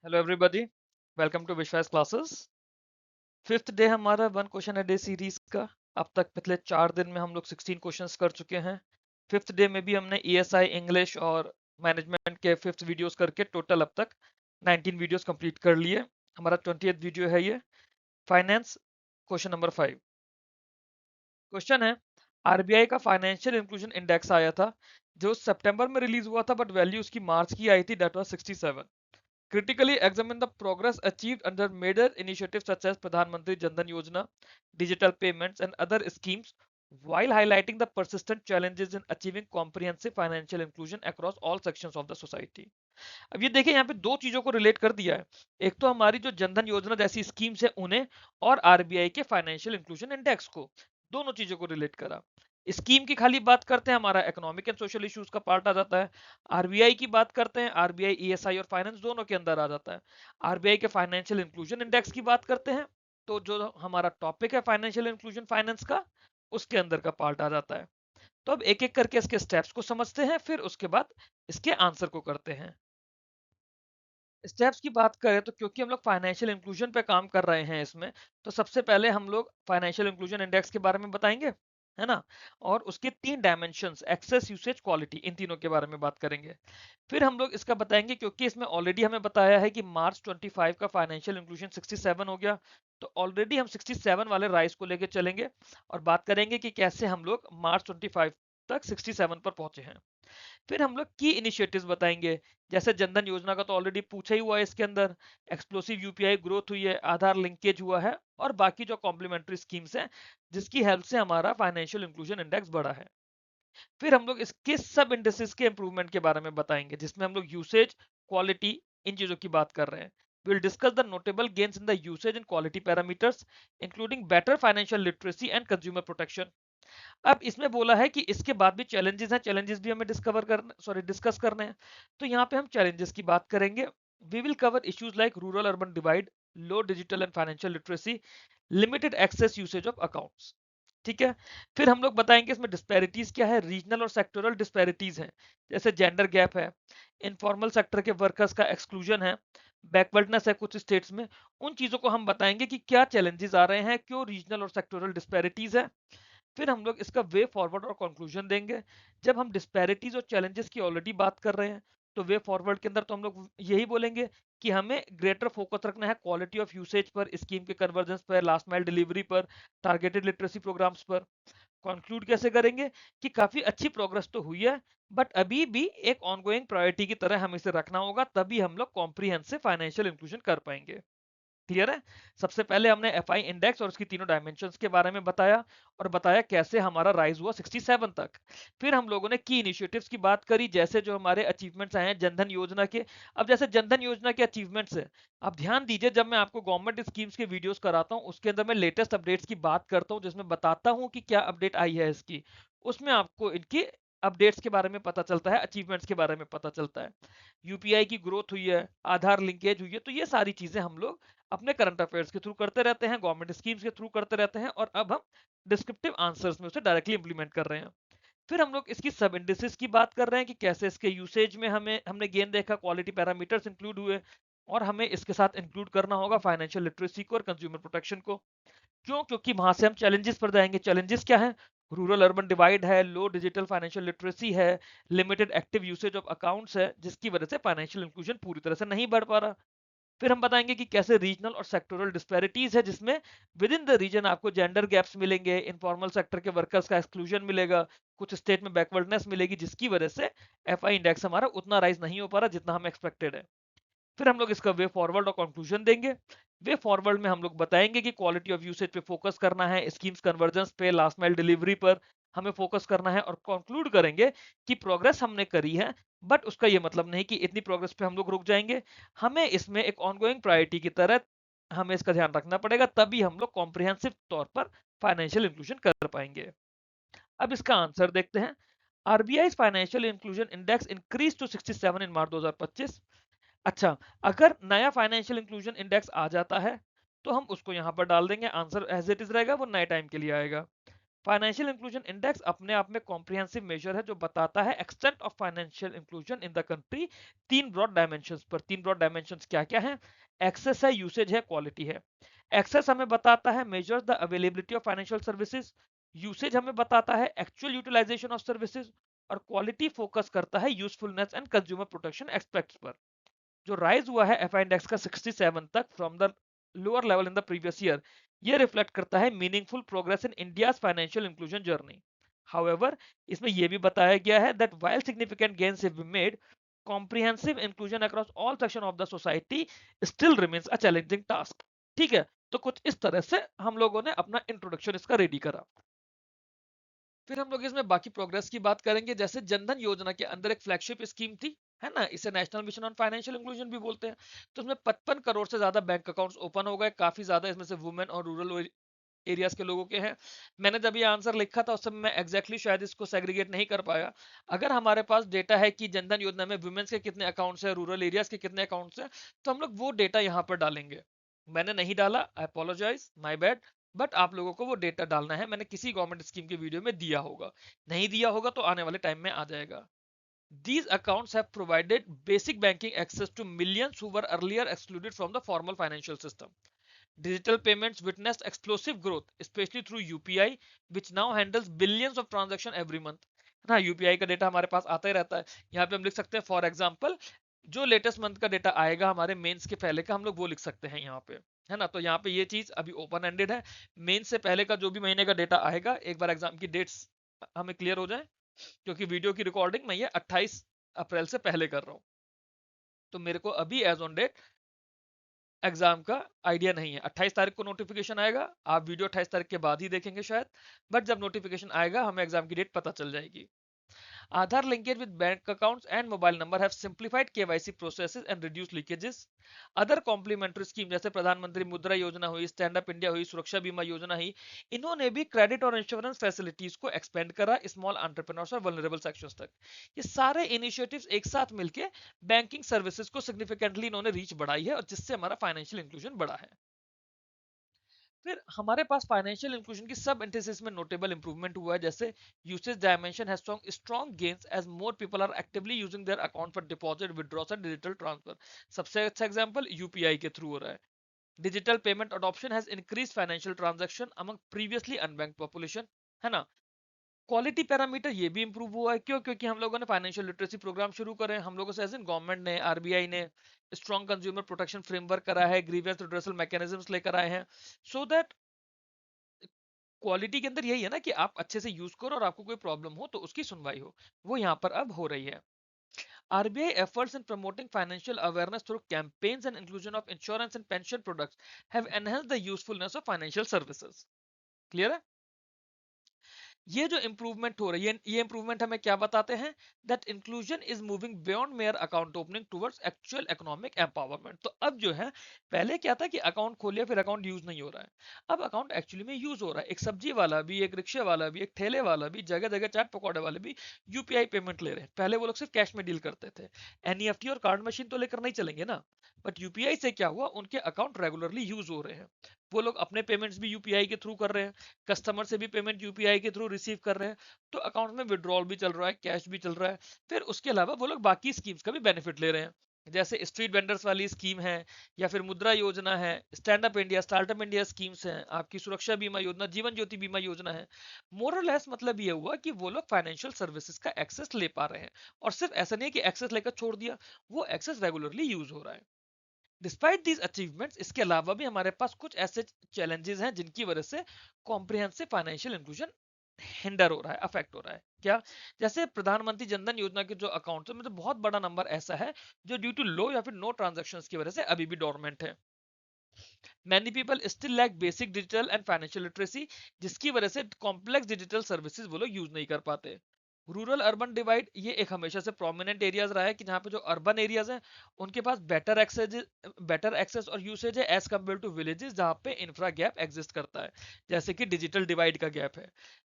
Hello everybody, welcome to विश्वास classes. Fifth day हमारा one question a day series का। अब तक पिछले 4 दिन में हम लोग 16 क्वेश्चंस कर चुके हैं। फिफ्थ डे में भी हमने ईएसआई इंग्लिश और मैनेजमेंट के फिफ्थ वीडियोस करके टोटल अब तक 19 वीडियोस कंप्लीट कर लिए। हमारा 20th वीडियो है ये, फाइनेंस, क्वेश्चन नंबर 5। क्वेश्चन है, आरबीआई का फाइनेंशियल इंक्लूजन इंडेक्स आया था जो सितंबर में रिलीज हुआ था, बट वैल्यू उसकी मार्च की आई थी, that was 67। Critically examine the progress achieved under major initiatives such as Pradhan Mantri Jan Dhan Yojana, digital payments, and other schemes, while highlighting the persistent challenges in achieving comprehensive financial inclusion across all sections of the society. अब ये देखिए, यहाँ पे दो चीजों को relate कर दिया है। एक तो हमारी जो जनधन योजना जैसी स्कीम्स है उन्हें, और आरबीआई के फाइनेंशियल इंक्लूजन इंडेक्स को, दोनों चीजों को रिलेट करा। स्कीम की खाली बात करते हैं, हमारा इकोनॉमिक एंड सोशल इश्यूज का पार्ट आ जाता है। आरबीआई की बात करते हैं, आरबीआई ईएसआई और फाइनेंस दोनों के अंदर आ जाता है। आरबीआई के फाइनेंशियल इंक्लूजन इंडेक्स की बात करते हैं तो जो हमारा टॉपिक है फाइनेंशियल इंक्लूजन फाइनेंस का, उसके अंदर का पार्ट आ जाता है। तो अब एक एक करके इसके स्टेप्स को समझते हैं, फिर उसके बाद इसके आंसर को करते हैं। स्टेप्स की बात करें तो क्योंकि हम लोग फाइनेंशियल इंक्लूजन पे काम कर रहे हैं इसमें, तो सबसे पहले हम लोग फाइनेंशियल इंक्लूजन इंडेक्स के बारे में बताएंगे, है ना। और उसके 3 डायमेंशंस, एक्सेस, यूसेज, क्वालिटी, इन तीनों के बारे में बात करेंगे। फिर हम लोग इसका बताएंगे क्योंकि इसमें ऑलरेडी हमें बताया है कि मार्च 25 का फाइनेंशियल इंक्लूजन 67 हो गया, तो ऑलरेडी हम 67 वाले राइज को लेके चलेंगे और बात करेंगे कि कैसे हम लोग मार्च 25 तक 67 पर पहुंचे हैं। फिर हम लोग की इनिशिएटिव्स बताएंगे, जैसे जनधन योजना का तो ऑलरेडी पूछा ही हुआ है इसके अंदर। एक्सप्लोसिव यूपीआई ग्रोथ हुई है, आधार लिंकेज हुआ है, और बाकी जो कॉम्प्लीमेंट्री स्कीम्स हैं जिसकी हेल्प से हमारा फाइनेंशियल इंक्लूजन इंडेक्स बढ़ा है। फिर हम लोग इसके सब इंडेक्सेस के इंप्रूवमेंट के बारे में बताएंगे, जिसमें हम लोग यूसेज, क्वालिटी, इन चीजों की बात कर रहे हैं। We will discuss the notable gains in the usage and quality parameters, including better financial literacy and consumer protection. अब इसमें बोला है कि इसके बाद भी चैलेंजेस हैं, चैलेंजेस भी हमें डिस्कस करने हैं। तो यहाँ पे हम चैलेंजेस की बात करेंगे। We will cover issues like rural urban divide, low digital and financial literacy, limited access usage of accounts. ठीक है। फिर हम लोग बताएंगे इसमें डिस्पैरिटीज क्या है, रीजनल और सेक्टोरल डिस्पैरिटीज हैं, जैसे जेंडर गैप है, इनफॉर्मल सेक्टर के वर्कर्स का एक्सक्लूजन है, बैकवर्डनेस है कुछ स्टेट्स में। उन चीजों को हम बताएंगे कि क्या चैलेंजेस आ रहे हैं, क्यों रीजनल और सेक्टोरल डिस्पैरिटीज है। फिर हम लोग इसका वे फॉरवर्ड और कंक्लूजन देंगे। जब हम डिस्पैरिटीज और चैलेंजेस की ऑलरेडी बात कर रहे हैं, तो वे फॉरवर्ड के अंदर तो हम लोग यही बोलेंगे कि हमें ग्रेटर फोकस रखना है क्वालिटी ऑफ यूसेज पर, स्कीम के कन्वर्जेंस पर, लास्ट माइल डिलीवरी पर, टारगेटेड लिटरेसी प्रोग्राम्स पर। कंक्लूड कैसे करेंगे कि काफी अच्छी प्रोग्रेस तो हुई है, बट अभी भी एक ऑनगोइंग प्रायोरिटी की तरह हमें इसे रखना होगा, तभी हम लोग कॉम्प्रिहेंसिव फाइनेंशियल इंक्लूजन कर पाएंगे। क्लियर है। सबसे पहले हमने एफआई इंडेक्स और उसकी तीनों डायमेंशंस के बारे में बताया, और बताया कैसे हमारा राइज हुआ 67 तक। फिर हम लोगों ने की इनिशिएटिव्स की बात करी, जैसे जो हमारे अचीवमेंट्स आए हैं जनधन योजना के। अब जैसे जनधन योजना के अचीवमेंट्स है, अब ध्यान दीजिए, जब मैं आपको गवर्नमेंट स्कीम्स के वीडियोस कराता हूँ उसके अंदर मैं लेटेस्ट अपडेट्स की बात करता हूँ, जिसमें बताता हूँ कि क्या अपडेट आई है इसकी। उसमें आपको इनकी अपडेट्स के बारे में पता चलता है, अचीवमेंट्स के बारे में पता चलता है। यूपीआई की ग्रोथ हुई है, आधार लिंकेज हुई है, तो ये सारी चीजें हम लोग अपने करंट अफेयर्स के थ्रू करते रहते हैं, गवर्नमेंट स्कीम्स के थ्रू करते रहते हैं, और अब हम डिस्क्रिप्टिव आंसर्स में उसे डायरेक्टली इंप्लीमेंट कर रहे हैं। फिर हम लोग इसकी सब इंडिसेस की बात कर रहे हैं कि कैसे इसके यूसेज में हमने गेन देखा, क्वालिटी पैरामीटर्स इंक्लूड हुए, और हमें इसके साथ इंक्लूड करना होगा फाइनेंशियल लिटरेसी को और कंज्यूमर प्रोटेक्शन को। क्यों? क्योंकि वहां से हम चैलेंजेस पर जाएंगे। चैलेंजेस क्या है? रूरल अर्बन डिवाइड है, लो डिजिटल फाइनेंशियल लिटरेसी है, limited active usage of accounts है, जिसकी वजह से फाइनेंशियल इंक्लूजन पूरी तरह से नहीं बढ़ पा रहा। फिर हम बताएंगे कि कैसे रीजनल और सेक्टोरल डिस्पैरिटीज है, जिसमें विद इन द रीजन आपको जेंडर गैप्स मिलेंगे, इनफॉर्मल सेक्टर के वर्कर्स का एक्सक्लूजन मिलेगा, कुछ स्टेट में बैकवर्डनेस मिलेगी, जिसकी वजह से एफआई इंडेक्स हमारा उतना राइज नहीं हो पा रहा जितना हम एक्सपेक्टेड है। फिर हम लोग इसका वे फॉरवर्ड और कंक्लूजन देंगे। वे फॉरवर्ड में हम लोग बताएंगे कि क्वालिटी ऑफ यूसेज पे फोकस करना है, स्कीम्स कन्वर्जेंस पे, लास्ट माइल डिलीवरी पर हमें फोकस करना है, और कंक्लूड करेंगे कि प्रोग्रेस हमने करी है, बट उसका ये मतलब नहीं कि इतनी प्रोग्रेस पे हम लोग रुक जाएंगे। हमें इसमें एक ऑनगोइंग प्रायोरिटी की तरह हमें इसका ध्यान रखना पड़ेगा, तभी हम लोग कॉम्प्रिहेंसिव तौर पर फाइनेंशियल इंक्लूजन कर पाएंगे। अब इसका आंसर देखते हैं। RBI financial inclusion index increase to 67 in March 2025। अच्छा, अगर नया फाइनेंशियल इंक्लूजन इंडेक्स आ जाता है तो हम उसको यहाँ पर डाल देंगे, आंसर एज इट इज रहेगा, वो नए टाइम के लिए आएगा। फाइनेंशियल इंक्लूजन इंडेक्स अपने आप में कॉम्प्रिहेंसिव मेजर है जो बताता है extent of financial inclusion in the country तीन ब्रॉड डायमेंशंस पर। तीन ब्रॉड डायमेंशंस क्या क्या है? एक्सेस है, यूसेज है, क्वालिटी है। एक्सेस हमें बताता है measures the availability of financial services. Usage हमें बताता है एक्चुअल यूटिलाइजेशन ऑफ सर्विसेज। और क्वालिटी फोकस करता है usefulness and consumer protection aspects पर। जो राइज हुआ है एफआई इंडेक्स का 67 तक from the lower level in the previous year, ये रिफ्लेक्ट करता है meaningful progress in India's financial inclusion journey. However, इसमें यह भी बताया गया है that while significant gains have been made, comprehensive inclusion across all section of the society still remains a challenging task. ठीक है, तो कुछ इस तरह से हम लोगों ने अपना इंट्रोडक्शन इसका रेडी करा। फिर हम लोग इसमें बाकी प्रोग्रेस की बात करेंगे। जैसे जनधन योजना के अंदर एक फ्लैगशिप स्कीम थी, है ना, इसे national mission on financial inclusion भी बोलते हैं। तो उसमें 55 करोड़ से ज्यादा बैंक अकाउंट्स ओपन हो गए। काफी ज्यादा इसमें से वुमेन और रूरल एरियाज के लोगों के हैं। मैंने जब ये आंसर लिखा था उस समय मैं एग्जैक्टली शायद इसको सेग्रीगेट नहीं कर पाया। अगर हमारे पास डेटा है कि जनधन योजना में वुमेन्स के कितने अकाउंट्स हैं, रूरल एरियाज के कितने अकाउंट्स हैं, तो हम लोग वो डेटा यहाँ पर डालेंगे। मैंने नहीं डाला, आई अपोलोजाइज, माय बैड। बट आप लोगों को वो डेटा डालना है, मैंने किसी गवर्नमेंट स्कीम के वीडियो में दिया होगा। नहीं दिया होगा तो आने वाले टाइम में आ जाएगा। These accounts have provided basic banking access to millions who were earlier excluded from the formal financial system. Digital payments witnessed explosive growth, especially through UPI, which now handles billions of transactions every month. ना UPI का data हमारे पास आता ही रहता है। यहाँ पे हम लिख सकते हैं फॉर एग्जांपल, जो लेटेस्ट मंथ का डेटा आएगा हमारे मेंस के पहले का, हम लोग वो लिख सकते हैं यहाँ पे, है ना। तो यहाँ पे ये चीज अभी ओपन एंडेड है। मेंस से पहले का जो भी महीने का डेटा आएगा, एक बार एग्जाम की डेट्स हमें क्लियर हो जाए, क्योंकि वीडियो की रिकॉर्डिंग मैं ये 28 अप्रैल से पहले कर रहा हूँ, तो मेरे को अभी एज ऑन डेट एग्जाम का आइडिया नहीं है। 28 तारीख को नोटिफिकेशन आएगा, आप वीडियो 28 तारीख के बाद ही देखेंगे शायद, बट जब नोटिफिकेशन आएगा हमें एग्जाम की डेट पता चल जाएगी। Aadhaar linkage with bank accounts and mobile number have simplified KYC processes and reduced leakages. Other complementary scheme जैसे प्रधानमंत्री मुद्रा योजना हुई, स्टैंड अप इंडिया हुई, सुरक्षा बीमा योजना हुई, इन्होंने भी क्रेडिट और इंश्योरेंस फैसिलिटीज को एक्सपेंड करा स्मॉल एंटरप्रेन्योर्स और वल्नरेबल सेक्शंस तक। ये सारे इनिशिएटिव्स एक साथ मिलके बैंकिंग सर्विसेज को सिग्निफिकेंटली इन्होंने रीच बढ़ाई है, और जिससे हमारा फाइनेंशियल इंक्लूजन बढ़ा है। फिर हमारे पास फाइनेंशियल इंक्लूजन की सब इंडिसेस में नोटेबल इंप्रूवमेंट हुआ है। जैसे usage dimension has strong gains as more people are actively using their account for deposit, withdraws and digital transfer. सबसे अच्छा एग्जांपल यूपीआई के थ्रू हो रहा है। Digital payment adoption has increase financial transaction among previously unbanked population, है ना। Quality parameter ये भी इंप्रूव हुआ है। क्यों? क्योंकि हम लोगों ने फाइनेंशियल लिटरेसी प्रोग्राम शुरू करे हैं। हम लोगों से एज इन गवर्नमेंट ने, आरबीआई ने स्ट्रॉन्ग कंज्यूमर प्रोटेक्शन फ्रेमवर्क करा है, ग्रीवियंस रिड्रेसल मैकेनिज्म्स लेकर आए हैं, सो दैट क्वालिटी के अंदर यही है ना कि आप अच्छे से यूज करो और आपको कोई प्रॉब्लम हो तो उसकी सुनवाई हो। वो यहाँ पर अब हो रही है। RBI efforts in promoting financial awareness through campaigns and inclusion of insurance and pension products have enhanced the usefulness of financial services. Clear है? ये जो इंप्रूवमेंट हो रही है, ये इंप्रूवमेंट हमें क्या बताते हैं? That inclusion is moving beyond mayor account opening towards actual economic empowerment. तो अब जो है, पहले क्या था कि अकाउंट खोलिए फिर अकाउंट यूज नहीं हो रहा है, अब अकाउंट एक्चुअली में यूज हो रहा है। एक सब्जी वाला भी, एक रिक्शे वाला भी, एक ठेले वाला भी, जगह जगह चाट पकौड़े वाले भी यूपीआई पेमेंट ले रहे हैं। पहले वो लोग सिर्फ कैश में डील करते थे, एनईएफटी और कार्ड मशीन तो लेकर नहीं चलेंगे ना। बट यूपीआई से क्या हुआ, उनके अकाउंट रेगुलरली यूज हो रहे हैं। वो लोग अपने पेमेंट्स भी यूपीआई के थ्रू कर रहे हैं, कस्टमर से भी पेमेंट यूपीआई के थ्रू रिसीव कर रहे हैं। तो अकाउंट में विड्रॉल भी चल रहा है, कैश भी चल रहा है। फिर उसके अलावा वो लोग बाकी स्कीम्स का भी बेनिफिट ले रहे हैं, जैसे स्ट्रीट वेंडर्स वाली स्कीम है, या फिर मुद्रा योजना है, stand up India, startup India schemes हैं, आपकी सुरक्षा बीमा योजना, जीवन ज्योति बीमा योजना है। मोरलेस मतलब ये हुआ कि वो लोग फाइनेंशियल सर्विसेज का एक्सेस ले पा रहे हैं। और सिर्फ ऐसा नहीं है कि एक्सेस लेकर छोड़ दिया, वो एक्सेस रेगुलरली यूज हो रहा है। डिस्पाइट दीज अचीवमेंट्स, इसके अलावा भी हमारे पास कुछ ऐसे चैलेंजेस हैं जिनकी वजह से कॉम्प्रिहेंसिव फाइनेंशियल इंक्लूजन हिंडर हो रहा है, अफेक्ट हो रहा है। क्या? जैसे प्रधानमंत्री जनधन योजना के जो अकाउंट है, मतलब बहुत बड़ा नंबर ऐसा है जो ड्यू टू लो या फिर नो ट्रांजेक्शन्स की वजह से अभी भी डोरमेंट है। Many people still lack basic digital and financial literacy, जिसकी वजह से कॉम्प्लेक्स डिजिटल सर्विसेज वो लोग यूज नहीं कर पाते। रूरल अर्बन डिवाइड, ये एक हमेशा से प्रोमिनेंट एरियाज रहा है कि जहाँ पे जो अर्बन एरियाज हैं उनके पास बेटर एक्सेस और यूसेज है एज कम्पेयर टू विलेजेस जहाँ पे इंफ्रा गैप एग्जिस्ट करता है, जैसे कि डिजिटल डिवाइड का गैप है।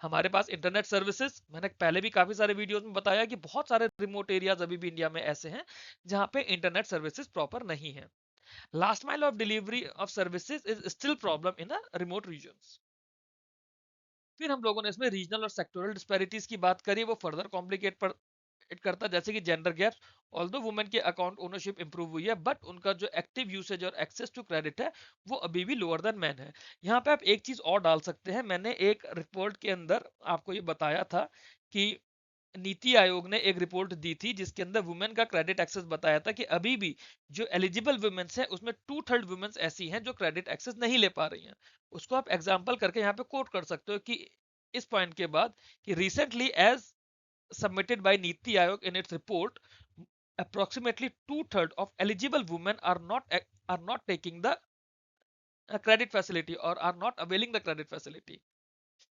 हमारे पास इंटरनेट सर्विसेज, मैंने पहले भी काफी सारे वीडियोस में बताया कि बहुत सारे रिमोट एरियाज अभी भी इंडिया में ऐसे हैं जहाँ पे इंटरनेट सर्विसेज प्रॉपर नहीं है। Last mile of delivery of services is still problem in the remote regions. फिर हम लोगों ने इसमें रीजनल और सेक्टोरल डिस्पैरिटीज की बात करी, वो फर्दर कॉम्प्लिकेट पर इट करता है, जैसे कि जेंडर गैप्स। ऑल्दो वुमेन के अकाउंट ओनरशिप इंप्रूव हुई है, बट उनका जो एक्टिव यूसेज और एक्सेस टू क्रेडिट है वो अभी भी लोअर देन मैन है। यहाँ पे आप एक चीज और डाल सकते हैं, मैंने एक रिपोर्ट के अंदर आपको ये बताया था कि नीति आयोग ने एक रिपोर्ट दी थी जिसके अंदर वुमेन का क्रेडिट एक्सेस बताया था कि अभी भी जो एलिजिबल वुमेन्स हैं उसमें 2/3 वुमेन्स ऐसी हैं जो क्रेडिट एक्सेस नहीं ले पा रही हैं। उसको आप एग्जांपल करके यहाँ पे कोट कर सकते हो कि इस पॉइंट के बाद कि recently as submitted by Niti Aayog in its report, approximately 2/3 of eligible women are not taking the credit facility or are not availing the credit facility.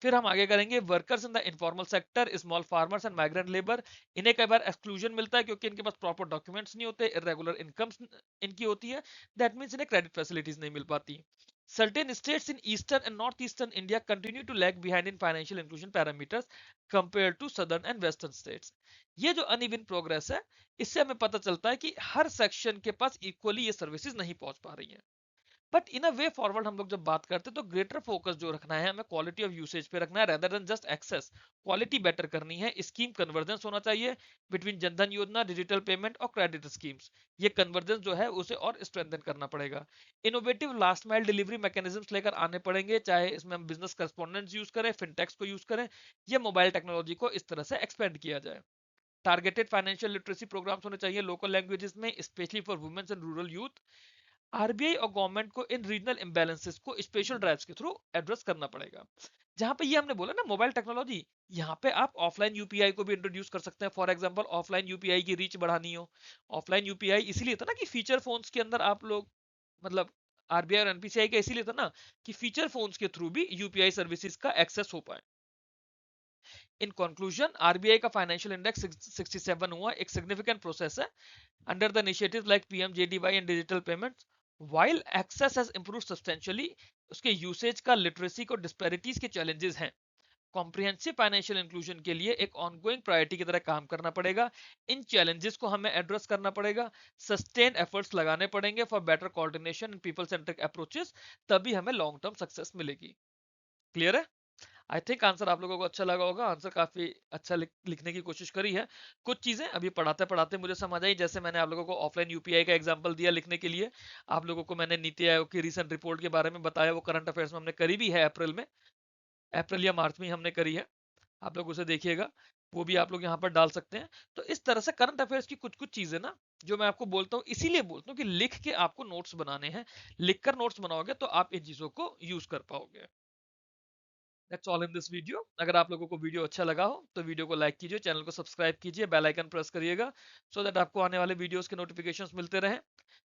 फिर हम आगे करेंगे workers in the informal sector, small farmers and migrant labour. इन्हें कई बार exclusion मिलता है क्योंकि इनके पास प्रॉपर डॉक्यूमेंट्स नहीं होते, इरेगुलर इनकम्स इनकी होती है, दैट मींस इन्हें क्रेडिट फैसिलिटीज नहीं मिल पाती। Certain states in eastern and northeastern India continue to lag behind in financial inclusion parameters compared to southern and western states. ये जो अनइवन प्रोग्रेस है, इससे हमें पता चलता है कि हर सेक्शन के पास इक्वली ये सर्विसेज नहीं पहुंच पा रही हैं। But in a way forward हम लोग जब बात करते हैं तो ग्रेटर फोकस जो रखना है, हमें क्वालिटी ऑफ यूसेज पे रखना है rather than just access. Quality better करनी है, स्कीम कन्वर्जेंस होना चाहिए between Jan Dhan Yojana, digital payment और क्रेडिट स्कीम्स। ये कन्वर्जेंस जो है उसे और स्ट्रेंथन करना पड़ेगा। Innovative last mile delivery mechanisms लेकर आने पड़ेंगे, चाहे इसमें हम बिजनेस करस्पॉन्डेंट्स यूज करें, फिनटेक्स को यूज करें, या मोबाइल टेक्नोलॉजी को इस तरह से एक्सपेंड किया जाए। टारगेटेड फाइनेंशियल लिटरेसी प्रोग्राम्स होने चाहिए लोकल लैंग्वेजेस में, specially for womens and rural youth. RBI और गवर्नमेंट को इन रीजनल इम्बैलेंसेस को स्पेशल ड्राइव्स के थ्रू एड्रेस करना पड़ेगा। जहां पे ये हमने बोला ना मोबाइल टेक्नोलॉजी, यहाँ पे आप ऑफलाइन यूपीआई को भी इंट्रोड्यूस कर सकते हैं। फॉर एग्जांपल ऑफलाइन यूपीआई की रीच बढ़ानी हो, ऑफलाइन यूपीआई इसीलिए था ना कि फीचर फोन्स के अंदर आप लोग, मतलब आरबीआई और एनपीसीआई का इसीलिए था ना कि फीचर फोन्स के थ्रू भी यूपीआई सर्विसेज का एक्सेस हो पाए। इन कंक्लूजन, आरबीआई का फाइनेंशियल इंडेक्स 67 हुआ एक सिग्निफिकेंट प्रोसेस है under the initiatives like PMJDY and digital payments. While access has improved substantially, उसके यूसेज का, लिटरेसी को, डिस्पैरिटीज के चैलेंजेस हैं। कॉम्प्रिहेंसिव फाइनेंशियल इंक्लूजन के लिए एक ऑनगोइंग प्रायोरिटी की तरह काम करना पड़ेगा। इन चैलेंजेस को हमें एड्रेस करना पड़ेगा, सस्टेन एफर्ट्स लगाने पड़ेंगे for better coordination and people centric approaches, तभी हमें लॉन्ग टर्म सक्सेस मिलेगी। क्लियर है? आई थिंक आंसर आप लोगों को अच्छा लगा होगा। आंसर काफी अच्छा लिखने की कोशिश करी है। कुछ चीजें अभी पढ़ाते पढ़ाते मुझे समझ आई, जैसे मैंने आप लोगों को ऑफलाइन यूपीआई का एग्जांपल दिया लिखने के लिए। आप लोगों को मैंने नीति आयोग की रीसेंट रिपोर्ट के बारे में बताया, वो करंट अफेयर्स में हमने करी भी है अप्रैल में, अप्रैल या मार्च में ही हमने करी है। आप लोग उसे देखिएगा, वो भी आप लोग यहाँ पर डाल सकते हैं। तो इस तरह से करंट अफेयर्स की कुछ कुछ चीजें ना जो मैं आपको बोलता हूँ, इसीलिए बोलता हूँ कि लिख के आपको नोट्स बनाने हैं। लिखकर नोट्स बनाओगे तो आप इन चीजों को यूज कर पाओगे। That's all in this video. अगर आप लोगों को वीडियो अच्छा लगा हो तो वीडियो को लाइक कीजिए, चैनल को सब्सक्राइब कीजिए, बेल आइकन प्रेस करिएगा सो दैट आपको आने वाले वीडियोस के नोटिफिकेशंस मिलते रहें।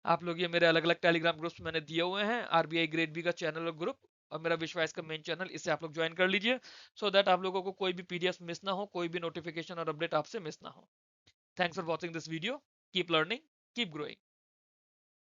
आप लोग ये मेरे अलग अलग टेलीग्राम ग्रुप्स मैंने दिए हुए हैं, आरबीआई ग्रेड बी का चैनल और ग्रुप, और मेरा विश्वास का मेन चैनल, इसे आप लोग ज्वाइन कर लीजिए सो दैट आप लोगों को कोई भी पीडीएफ मिस ना हो, कोई भी नोटिफिकेशन और अपडेट आपसे मिस ना हो। Thanks for watching this video. Keep learning, keep growing.